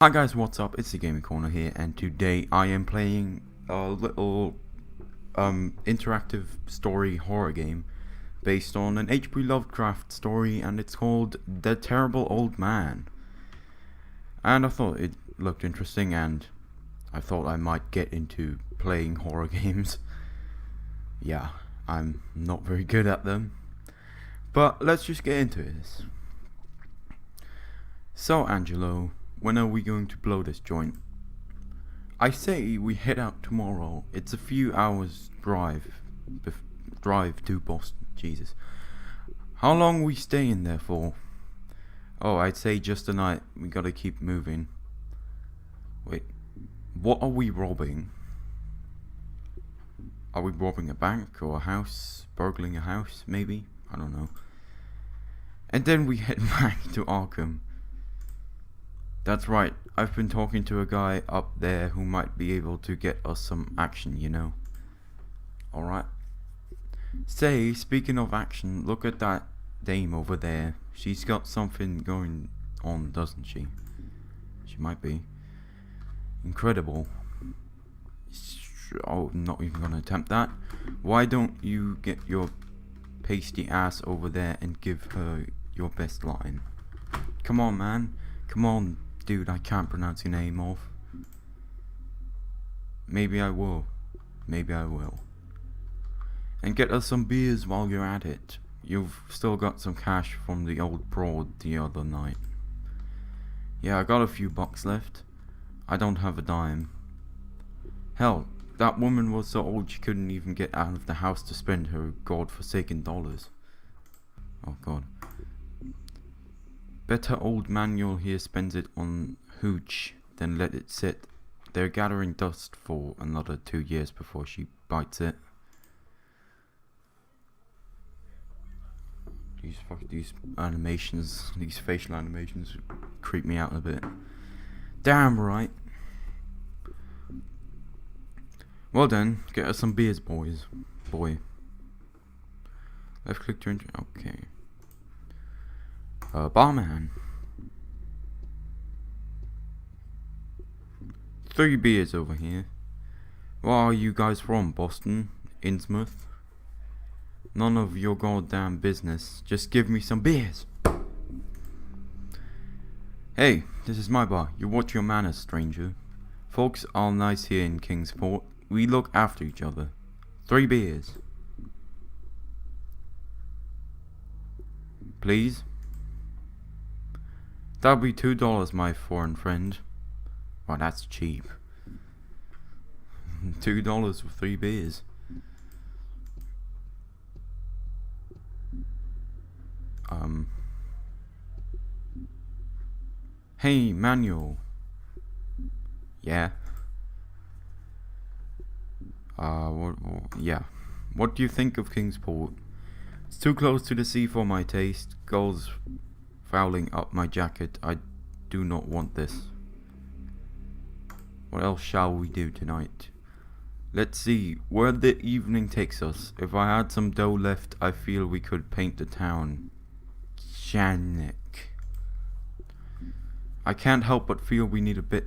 Hi guys, what's up? It's the Gaming Corner here, and today I am playing a little interactive story horror game based on an H.P. Lovecraft story, and it's called The Terrible Old Man. And I thought it looked interesting, and I thought I might get into playing horror games. Yeah, I'm not very good at them, but let's just get into this. So, Angelo, when are we going to blow this joint? I say we head out tomorrow. It's a few hours drive to Boston. Jesus. How long we staying there for? Oh, I'd say just a night. We gotta keep moving. Wait, what are we robbing? Are we robbing a bank or a house? Burgling a house, maybe? I don't know. And then we head back to Arkham. That's right, I've been talking to a guy up there who might be able to get us some action, you know. Alright. Say, speaking of action, look at that dame over there. She's got something going on, doesn't she? She might be. Incredible. Oh, I'm not even gonna attempt that. Why don't you get your pasty ass over there and give her your best line? Come on, man. Come on. Dude, I can't pronounce your name off. Maybe I will. Maybe I will. And get us some beers while you're at it. You've still got some cash from the old broad the other night. Yeah, I got a few bucks left. I don't have a dime. Hell, that woman was so old she couldn't even get out of the house to spend her god-forsaken dollars. Oh god. Better old Manuel here spends it on hooch than let it sit. They're gathering dust for another 2 years before she bites it. These animations, these facial animations creep me out a bit. Damn right. Well then, get us some beers, boys. Boy. Left click to enter. Okay. Barman. 3 beers over here. Where are you guys from? Boston? Innsmouth? None of your goddamn business. Just give me some beers. Hey, this is my bar. You watch your manners, stranger. Folks are nice here in Kingsport. We look after each other. 3 beers. Please? That'll be $2, my foreign friend. Well, that's cheap. $2 for 3 beers. Hey, Manuel. Yeah. Yeah. What do you think of Kingsport? It's too close to the sea for my taste. Gulls fouling up my jacket. I do not want this. What else shall we do tonight? Let's see where the evening takes us. If I had some dough left, I feel we could paint the town. Janek. I can't help but feel we need a bit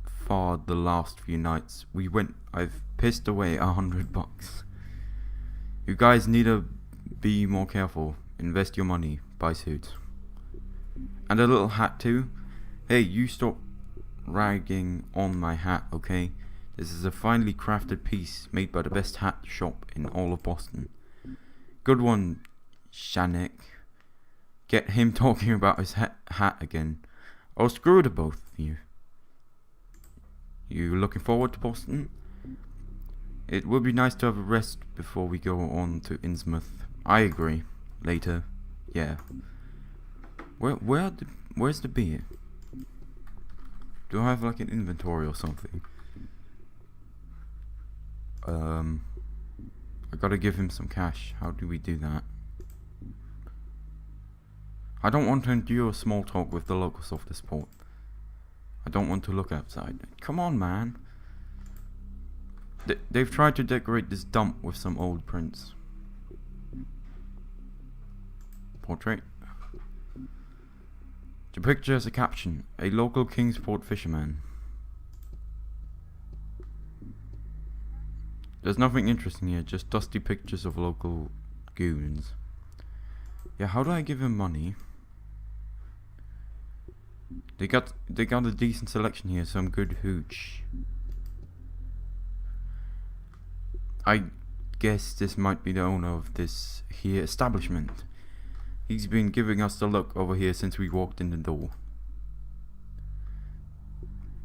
far the last few nights. I've pissed away $100. You guys need to be more careful. Invest your money. Buy suits. And a little hat too. Hey, you stop ragging on my hat, okay? This is a finely crafted piece made by the best hat shop in all of Boston. Good one, Shanek. Get him talking about his hat again. Oh, screw the both of you. You looking forward to Boston? It would be nice to have a rest before we go on to Innsmouth. I agree. Later. Yeah. Where's the beer? Do I have like an inventory or something? I gotta give him some cash. How do we do that? I don't want to endure small talk with the locals of this port. I don't want to look outside. Come on, man. They've tried to decorate this dump with some old prints. Portrait. The picture has a caption, a local Kingsport fisherman. There's nothing interesting here, just dusty pictures of local goons. Yeah, how do I give him money? They got a decent selection here, some good hooch. I guess this might be the owner of this here establishment. He's been giving us the look over here since we walked in the door.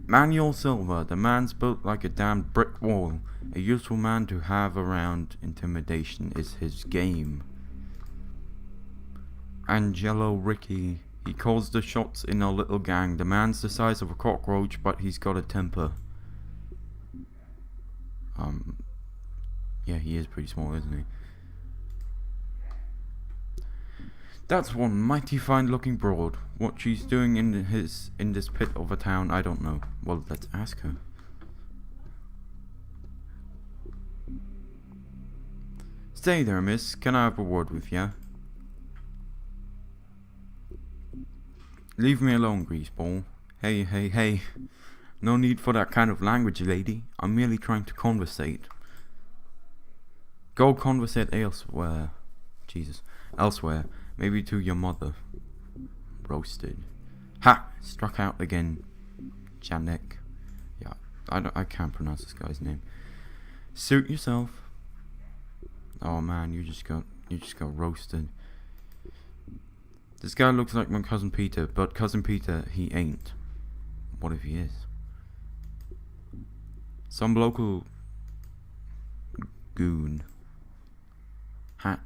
Manuel Silva, the man's built like a damned brick wall. A useful man to have around. Intimidation is his game. Angelo Ricky, he calls the shots in our little gang. The man's the size of a cockroach, but he's got a temper. Yeah, he is pretty small, isn't he? That's one mighty fine looking broad. What she's doing in this pit of a town, I don't know. Well, let's ask her. Stay there, miss. Can I have a word with ya? Leave me alone, greaseball. Hey, hey, hey. No need for that kind of language, lady. I'm merely trying to conversate. Go conversate elsewhere. Jesus. Elsewhere. Maybe to your mother. Roasted. Ha! Struck out again. Janek. Yeah, I can't pronounce this guy's name. Suit yourself. Oh man, you just got roasted. This guy looks like my cousin Peter, but cousin Peter, he ain't. What if he is? Some local goon. Hat.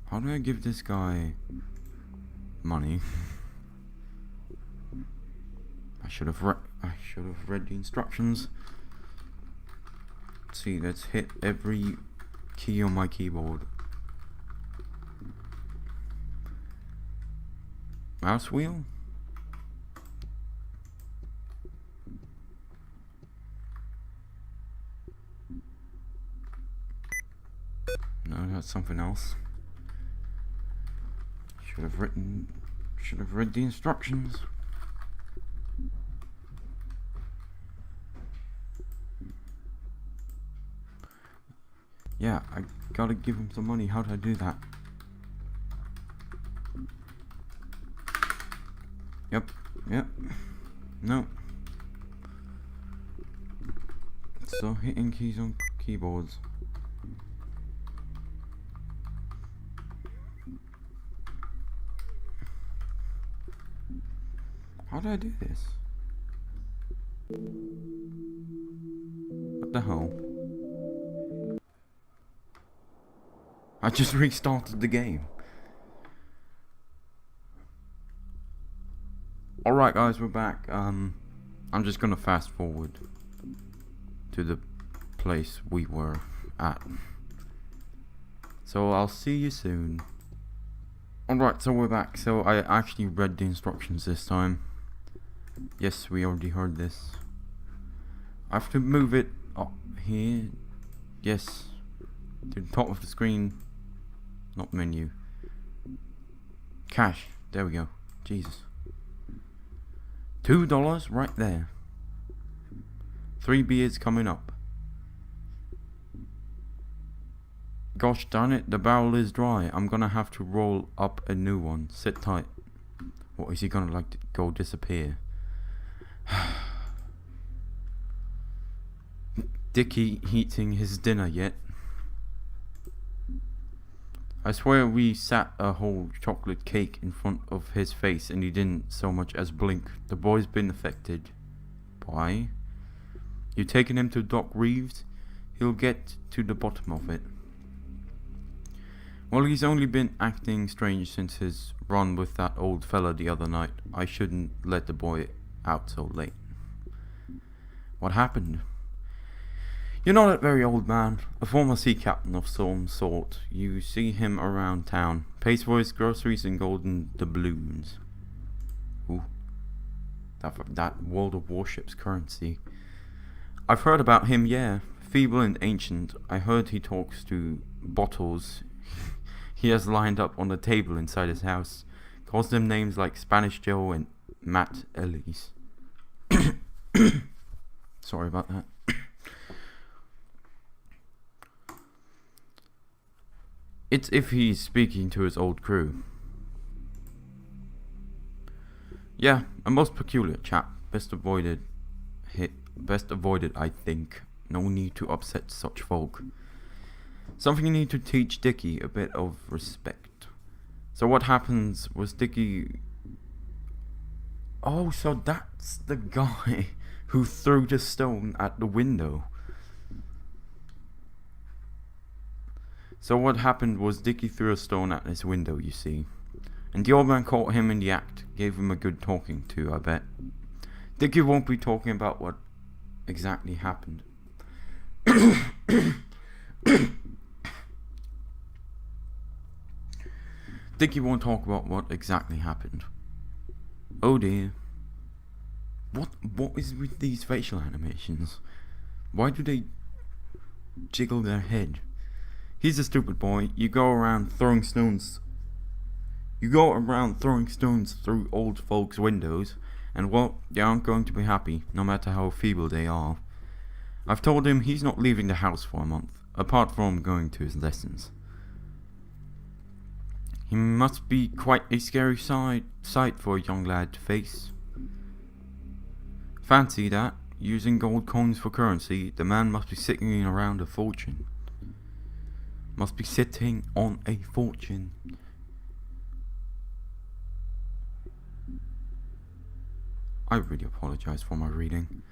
How do I give this guy money? I should have read the instructions. Let's see, let's hit every key on my keyboard. Mouse wheel? No, that's something else. Should have read the instructions. Yeah, I gotta give him some money. How do I do that? Yep. No. Still hitting keys on keyboards. How do I do this? What the hell? I just restarted the game. Alright guys, we're back. I'm just gonna fast forward to the place we were at. So I'll see you soon. Alright, so we're back. So I actually read the instructions this time. Yes, we already heard this. I have to move it up here. Yes. To the top of the screen. Not menu. Cash. There we go. Jesus. $2 right there. 3 beers coming up. Gosh darn it, the barrel is dry. I'm gonna have to roll up a new one. Sit tight. What, is he gonna like to go disappear? Dickie eating his dinner yet? I swear we sat a whole chocolate cake in front of his face and he didn't so much as blink. The boy's been affected. Why? You taking him to Doc Reeves? He'll get to the bottom of it. Well, he's only been acting strange since his run with that old fella the other night. I shouldn't let the boy out so late. What happened? You're not a very old man, a former sea captain of some sort. You see him around town, pays for his groceries and golden doubloons. Ooh, that World of Warships currency. I've heard about him, yeah. Feeble and ancient. I heard he talks to bottles he has lined up on the table inside his house. Calls them names like Spanish Joe and Matt Ellis. Sorry about that. It's if he's speaking to his old crew. Yeah, a most peculiar chap. Best avoided, I think. No need to upset such folk. Something you need to teach Dickie a bit of respect. So what happens was Dickie... Oh, so that's the guy who threw the stone at the window. So what happened was Dickie threw a stone at his window, you see. And the old man caught him in the act. Gave him a good talking to, I bet. Dickie won't be talking about what exactly happened. Dickie won't talk about what exactly happened. Oh dear. What is with these facial animations? Why do they jiggle their head? He's a stupid boy. You go around throwing stones through old folks' windows, and well, they aren't going to be happy, no matter how feeble they are. I've told him he's not leaving the house for a month, apart from going to his lessons. He must be quite a scary sight for a young lad to face. Fancy that, using gold coins for currency. The man must be sitting around a fortune. Must be sitting on a fortune. I really apologize for my reading.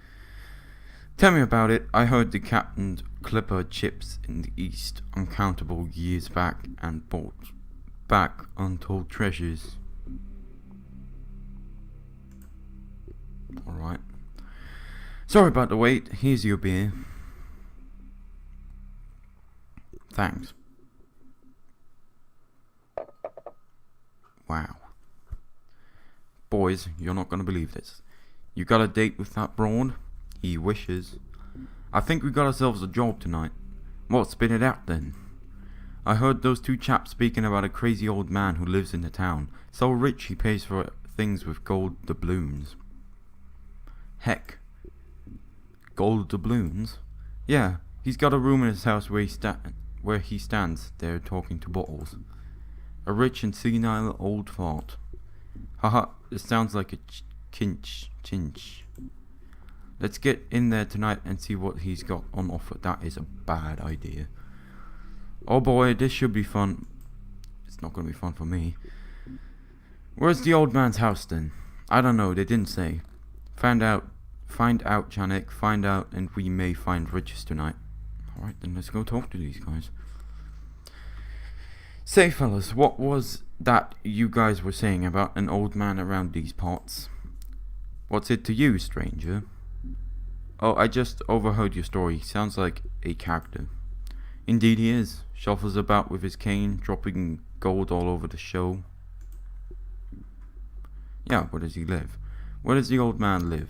Tell me about it. I heard the captain clipper chips in the east uncountable years back and brought back untold treasures. Alright. Sorry about the wait. Here's your beer. Thanks. Wow. Boys, you're not gonna believe this. You got a date with that broad? He wishes. I think we got ourselves a job tonight. Well, spit it out then. I heard those two chaps speaking about a crazy old man who lives in the town. So rich he pays for things with gold doubloons. Heck. Gold doubloons? Yeah, he's got a room in his house where he stands there talking to bottles. A rich and senile old fart. Haha, this sounds like a chinch. Let's get in there tonight and see what he's got on offer. That is a bad idea. Oh boy, this should be fun. It's not going to be fun for me. Where's the old man's house then? I don't know, they didn't say. Find out, Janek, find out, and we may find riches tonight. Alright, then let's go talk to these guys. Say fellas, what was that you guys were saying about an old man around these parts? What's it to you, stranger? Oh, I just overheard your story. Sounds like a character. Indeed he is. Shuffles about with his cane, dropping gold all over the show. Yeah, where does he live? Where does the old man live?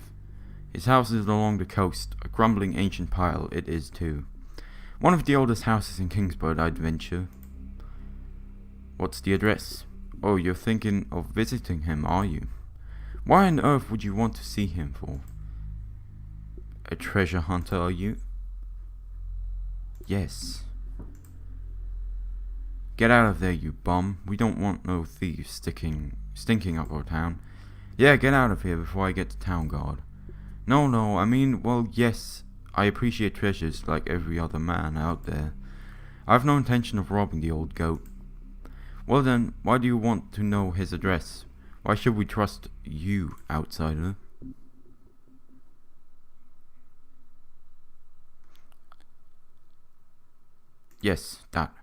His house is along the coast. A crumbling ancient pile it is too. One of the oldest houses in Kingsburg, I'd venture. What's the address? Oh, you're thinking of visiting him, are you? Why on earth would you want to see him for? A treasure hunter, are you? Yes. Get out of there, you bum. We don't want no thieves stinking up our town. Yeah, get out of here before I get the town guard. No, I mean, well, yes, I appreciate treasures like every other man out there. I've no intention of robbing the old goat. Well then, why do you want to know his address? Why should we trust you, outsider? Yes, that.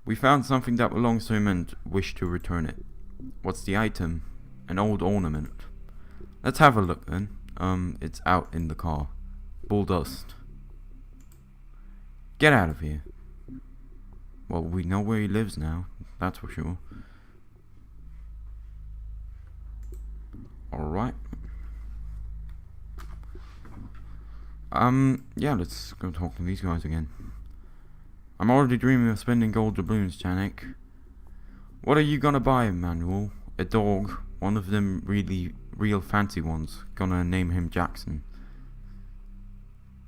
We found something that belongs to him and wish to return it. What's the item? An old ornament. Let's have a look then. It's out in the car. Bull dust. Get out of here. Well, we know where he lives now, that's for sure. Alright. Yeah, let's go talk to these guys again. I'm already dreaming of spending gold doubloons, Janek. What are you gonna buy, Emmanuel? a dog, one of them real fancy ones. Gonna name him Jackson.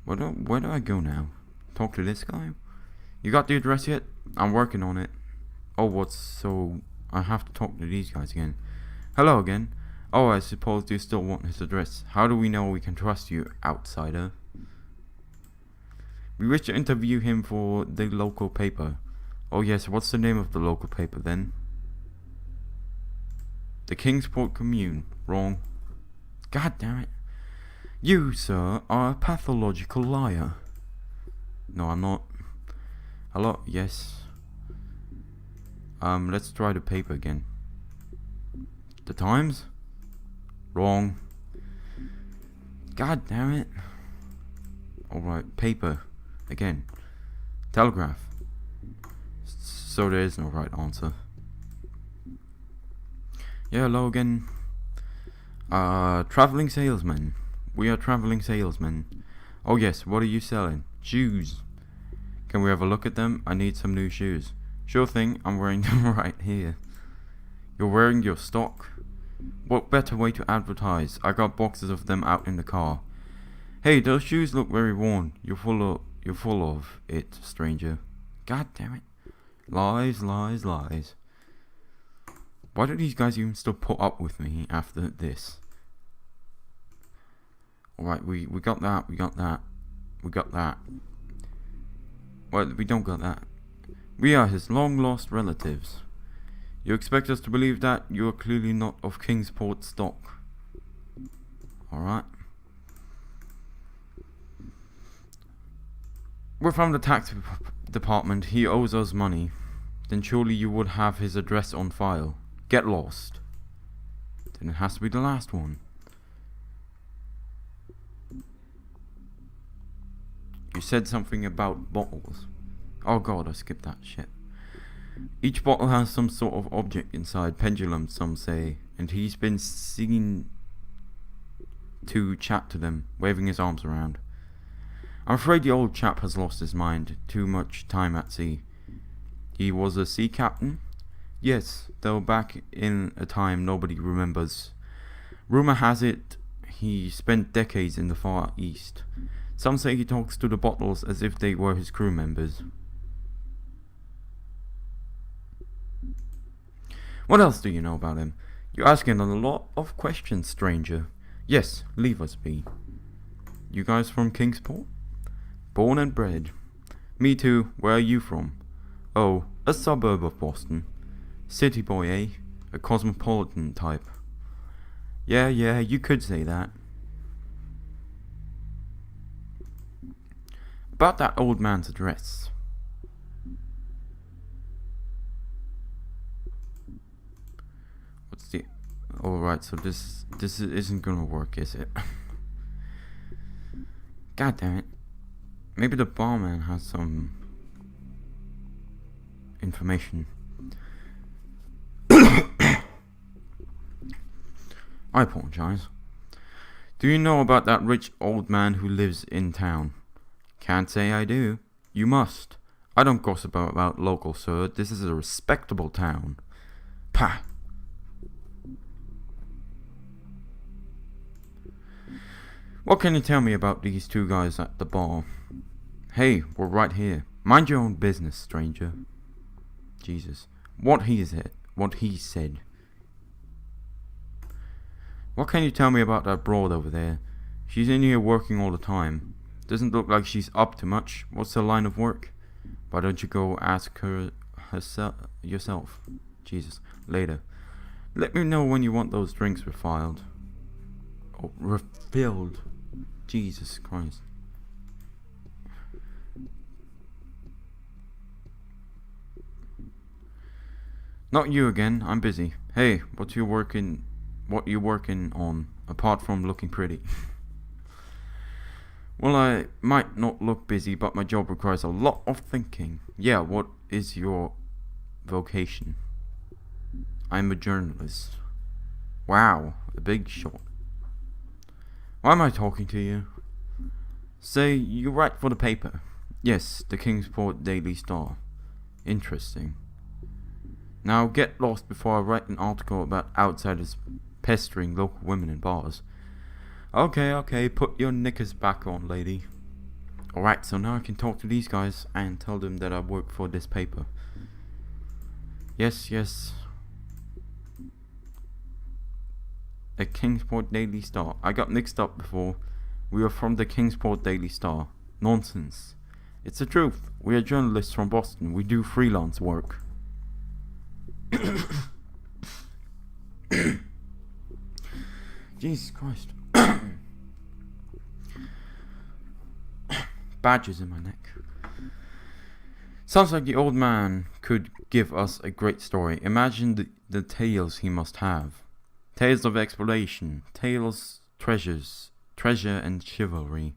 Where do I go now? Talk to this guy? You got the address yet? I'm working on it. Oh, so I have to talk to these guys again. Hello again. Oh, I suppose you still want his address. How do we know we can trust you, outsider? We wish to interview him for the local paper. Oh yes, what's the name of the local paper then? The Kingsport Commune. Wrong. God damn it. You, sir, are a pathological liar. No, I'm not. Hello? Yes. Let's try the paper again. The Times? Wrong. God damn it. Alright, paper. Again. Telegraph. So there is no right answer. Yeah, hello again. Traveling salesman. We are traveling salesmen. Oh yes, what are you selling? Shoes. Can we have a look at them? I need some new shoes. Sure thing, I'm wearing them right here. You're wearing your stock? What better way to advertise? I got boxes of them out in the car. Hey, those shoes look very worn. You're full of it, stranger. God damn it. Lies, lies, lies. Why do these guys even still put up with me after this? Alright, we got that, we got that. Well, we don't got that. We are his long-lost relatives. You expect us to believe that? You are clearly not of Kingsport stock. Alright. We're from the tax department. He owes us money. Then surely you would have his address on file. Get lost. Then it has to be the last one. You said something about bottles. Oh god, I skipped that shit. Each bottle has some sort of object inside, pendulum some say, and he's been seen to chat to them, waving his arms around. I'm afraid the old chap has lost his mind, too much time at sea. He was a sea captain? Yes, though back in a time nobody remembers. Rumour has it he spent decades in the Far East. Some say he talks to the bottles as if they were his crew members. What else do you know about him? You're asking a lot of questions, stranger. Yes, leave us be. You guys from Kingsport? Born and bred. Me too. Where are you from? Oh, a suburb of Boston. City boy, eh? A cosmopolitan type. Yeah, you could say that. About that old man's address. What's the... Alright, so this isn't gonna work, is it? God damn it. Maybe the barman has some information. I apologize. Do you know about that rich old man who lives in town? Can't say I do. You must. I don't gossip about local, sir. This is a respectable town. Pah! What can you tell me about these two guys at the bar? Hey, we're right here. Mind your own business, stranger. Jesus. What he said. What can you tell me about that broad over there? She's in here working all the time. Doesn't look like she's up to much. What's her line of work? Why don't you go ask her yourself? Jesus. Later. Let me know when you want those drinks refilled. Oh, refilled. Jesus Christ. Not you again. I'm busy. Hey, what you working on apart from looking pretty? Well, I might not look busy, but my job requires a lot of thinking. Yeah, what is your vocation? I'm a journalist. Wow, a big shot. Why am I talking to you? Say, you write for the paper. Yes, the Kingsport Daily Star. Interesting. Now get lost before I write an article about outsiders pestering local women in bars. Okay, put your knickers back on, lady. Alright, so now I can talk to these guys and tell them that I work for this paper. Yes. A Kingsport Daily Star. I got mixed up before. We are from the Kingsport Daily Star. Nonsense. It's the truth. We are journalists from Boston. We do freelance work. Jesus Christ. Badges in my neck. Sounds like the old man could give us a great story. Imagine the tales he must have. Tales of exploration, tales, treasure and chivalry.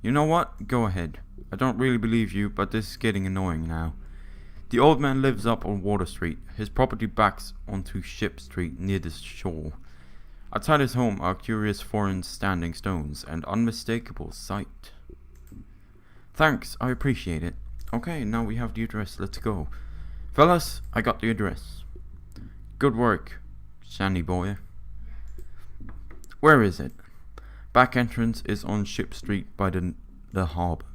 You know what? Go ahead. I don't really believe you, but this is getting annoying now. The old man lives up on Water Street. His property backs onto Ship Street near the shore. Outside his home are curious foreign standing stones, and unmistakable sight. Thanks, I appreciate it. Okay, now we have the address, let's go. Fellas, I got the address. Good work, Sandy boy. Where is it? Back entrance is on Ship Street by the harbour.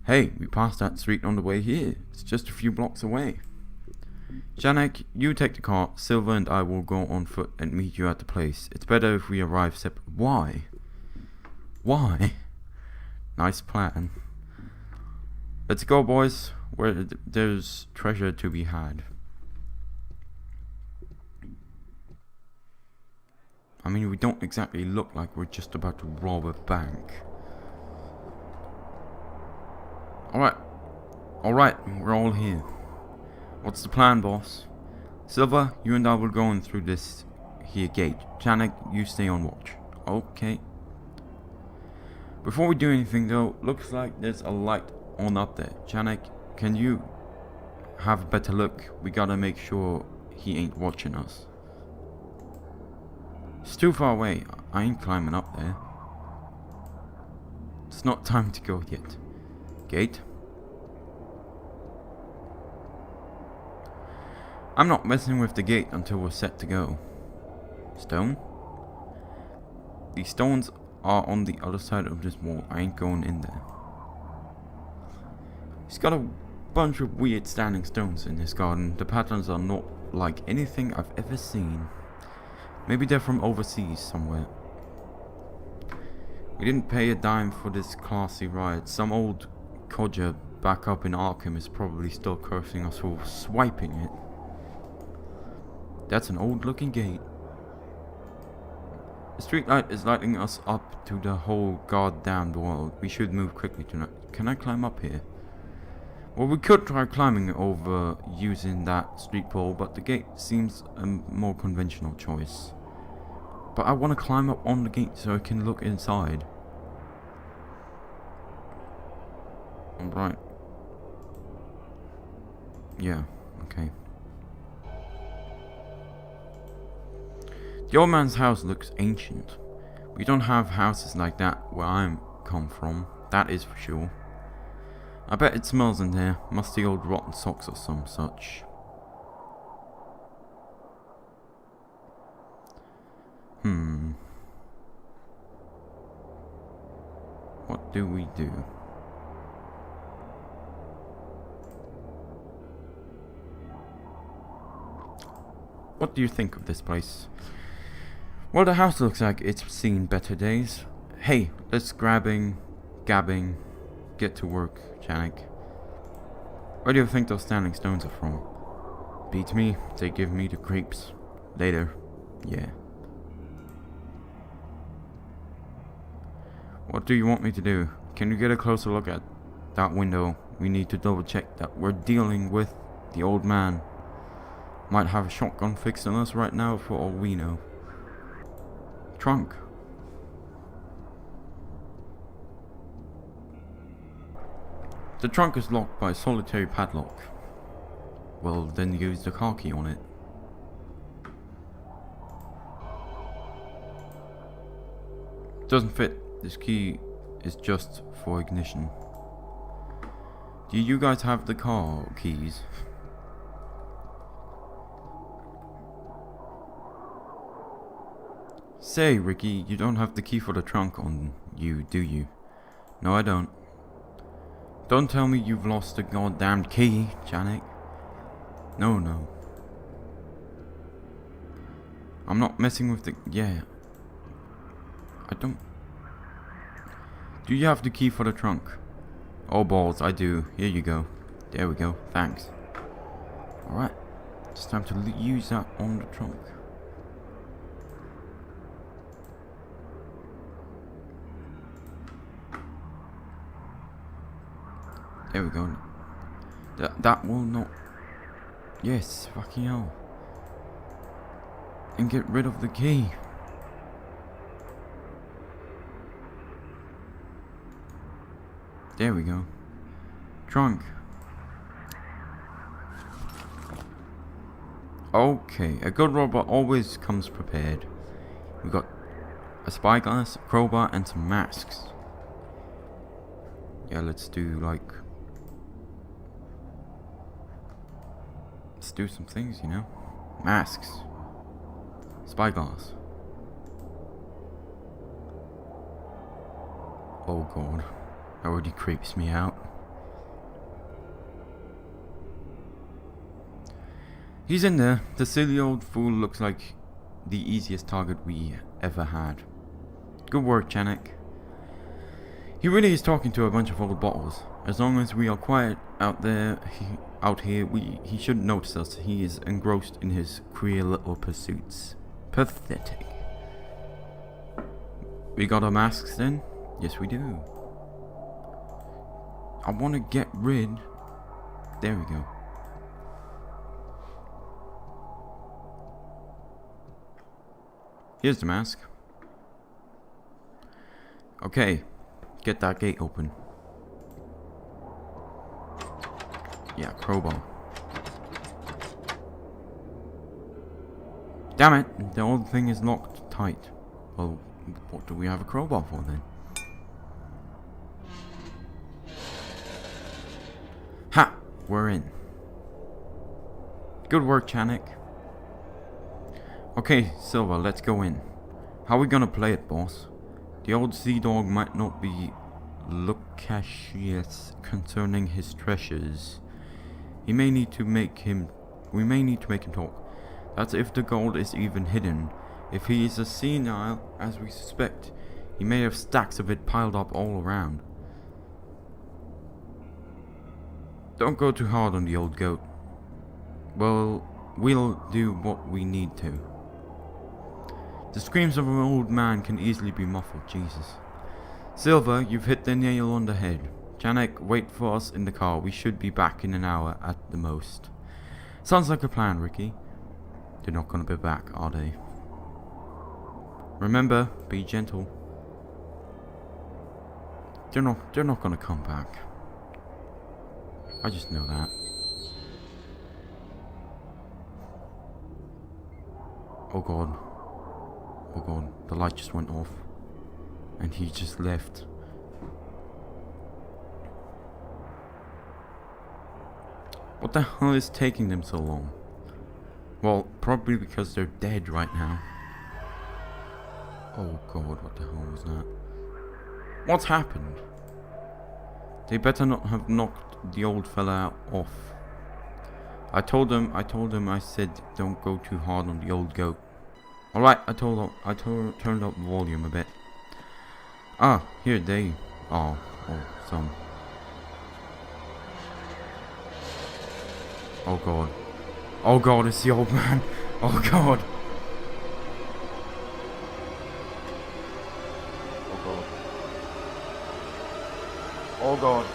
Hey, we passed that street on the way here. It's just a few blocks away. Janek, you take the car. Silver and I will go on foot and meet you at the place. It's better if we arrive separate. Why? Nice plan. Let's go, boys. Where there's treasure to be had. I mean, we don't exactly look like we're just about to rob a bank. Alright, we're all here. What's the plan, boss? Silver, you and I will go in through this here gate. Janek, you stay on watch. Okay. Before we do anything though, looks like there's a light on up there. Janek, can you have a better look? We gotta make sure he ain't watching us. It's too far away. I ain't climbing up there. It's not time to go yet. Gate? I'm not messing with the gate until we're set to go. Stone? The stones are on the other side of this wall. I ain't going in there. He's got a bunch of weird standing stones in his garden. The patterns are not like anything I've ever seen. Maybe they're from overseas somewhere. We didn't pay a dime for this classy ride. Some old codger back up in Arkham is probably still cursing us for swiping it. That's an old looking gate. The streetlight is lighting us up to the whole goddamn world. We should move quickly tonight. Can I climb up here? Well, we could try climbing over using that street pole, but the gate seems a more conventional choice. But I want to climb up on the gate so I can look inside. Alright. Yeah, okay. The old man's house looks ancient. We don't have houses like that where I come from, that is for sure. I bet it smells in there, musty old rotten socks or some such. What do we do? What do you think of this place? Well, the house looks like it's seen better days. Hey, let's gabbing, get to work, Janek. Where do you think those standing stones are from? Beats me, they give me the creeps. Later, yeah. What do you want me to do? Can you get a closer look at that window? We need to double check that we're dealing with the old man. Might have a shotgun fixed on us right now for all we know. Trunk. The trunk is locked by a solitary padlock. Well, then use the car key on it. Doesn't fit. This key is just for ignition. Do you guys have the car keys? Say, Ricky, you don't have the key for the trunk on you, do you? No, I don't. Don't tell me you've lost the goddamn key, Janek. No, no. I'm not messing with the... Yeah. I don't... Do you have the key for the trunk? Oh, balls, I do. Here you go. There we go. Thanks. Alright. It's time to use that on the trunk. There we go. That will not... Yes, fucking hell. And get rid of the key. There we go. Trunk. Okay, a good robot always comes prepared. We got a spyglass, a crowbar, and some masks. Yeah, let's do like... Let's do some things, you know. Masks. Spyglass. Oh god. That already creeps me out. He's in there. The silly old fool looks like the easiest target we ever had. Good work, Janek. He really is talking to a bunch of old bottles. As long as we are quiet out there, out here, he shouldn't notice us. He is engrossed in his queer little pursuits. Pathetic. We got our masks then? Yes, we do. I want to get rid... There we go. Here's the mask. Okay. Get that gate open. Yeah, crowbar. Damn it! The old thing is locked tight. Well, what do we have a crowbar for then? Ha! We're in. Good work, Janek. Okay, Silver, let's go in. How are we gonna play it, boss? The old sea dog might not be loquacious concerning his treasures. We may need to make him talk. That's if the gold is even hidden. If he is as senile as we suspect, he may have stacks of it piled up all around. Don't go too hard on the old goat. Well, we'll do what we need to. The screams of an old man can easily be muffled, Jesus. Silver, you've hit the nail on the head. Janek, wait for us in the car. We should be back in an hour at the most. Sounds like a plan, Ricky. They're not gonna be back, are they? Remember, be gentle. They're not gonna come back. I just know that. Oh god. Oh god, the light just went off. And he just left. What the hell is taking them so long? Well, probably because they're dead right now. Oh god, what the hell was that? What's happened? They better not have knocked the old fella out off. I told him I said don't go too hard on the old goat. Alright, I turned up the volume a bit. Ah, here they are. Oh, some. Oh god. Oh god, it's the old man. Oh god. Oh god. Oh god.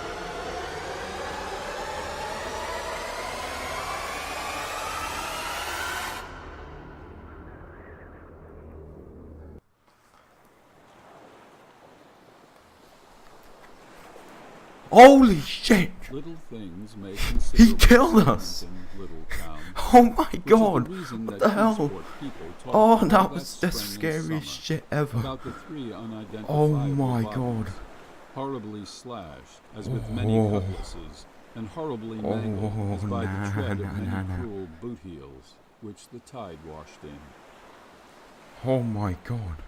Holy shit! Little things may He killed us! in little towns, Oh my god! reason What that the hell? Kingsport people talk Oh, all that was the spring and scariest summer shit ever. about the 3 unidentifiable Oh my bodies, god. horribly slashed, as with many Oh. cutlasses, and horribly Oh, mangled, as by the tread of many nah. cruel boot heels, which the tide washed in. Oh my god.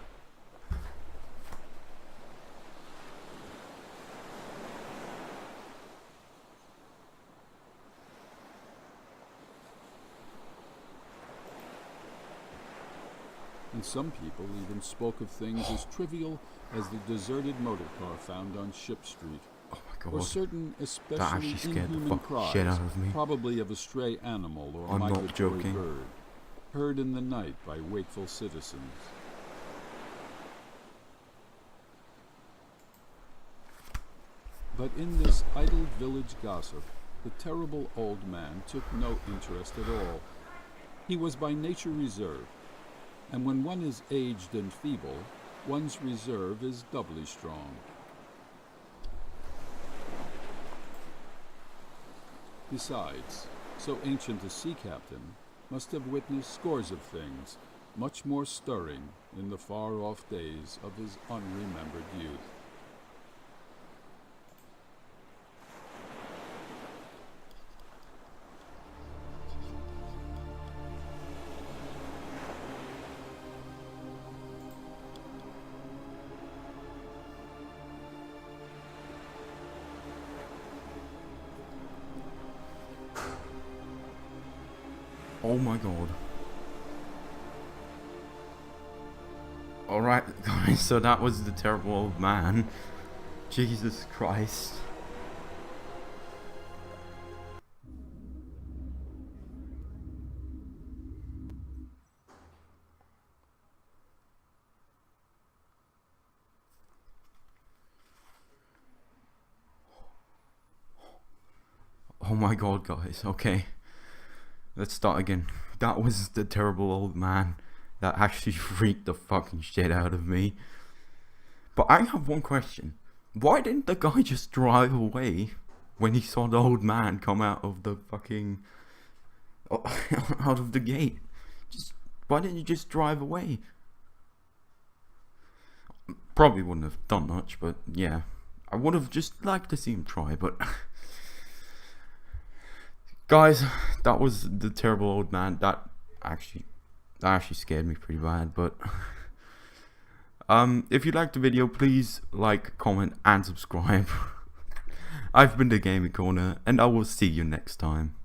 And some people even spoke of things as trivial as the deserted motor car found on Ship Street, Oh my or god. certain That especially actually scared the inhuman fucking shit cries, out of me. probably of a stray animal or I'm not migratory joking. bird, heard in the night by wakeful citizens. But in this idle village gossip, the terrible old man took no interest at all. He was by nature reserved, and when one is aged and feeble, one's reserve is doubly strong. Besides, so ancient a sea captain must have witnessed scores of things much more stirring in the far-off days of his unremembered youth. Oh my god. Alright guys, so that was the terrible old man. Jesus Christ. Oh my god guys, okay. Let's start again. That was the terrible old man that actually freaked the fucking shit out of me. But I have one question. Why didn't the guy just drive away when he saw the old man come out of the fucking... out of the gate? Why didn't you just drive away? Probably wouldn't have done much, but yeah. I would have just liked to see him try, but... Guys, that was the terrible old man. That actually scared me pretty bad, but if you liked the video, please like, comment and subscribe. I've been the Gaming Corner, and I will see you next time.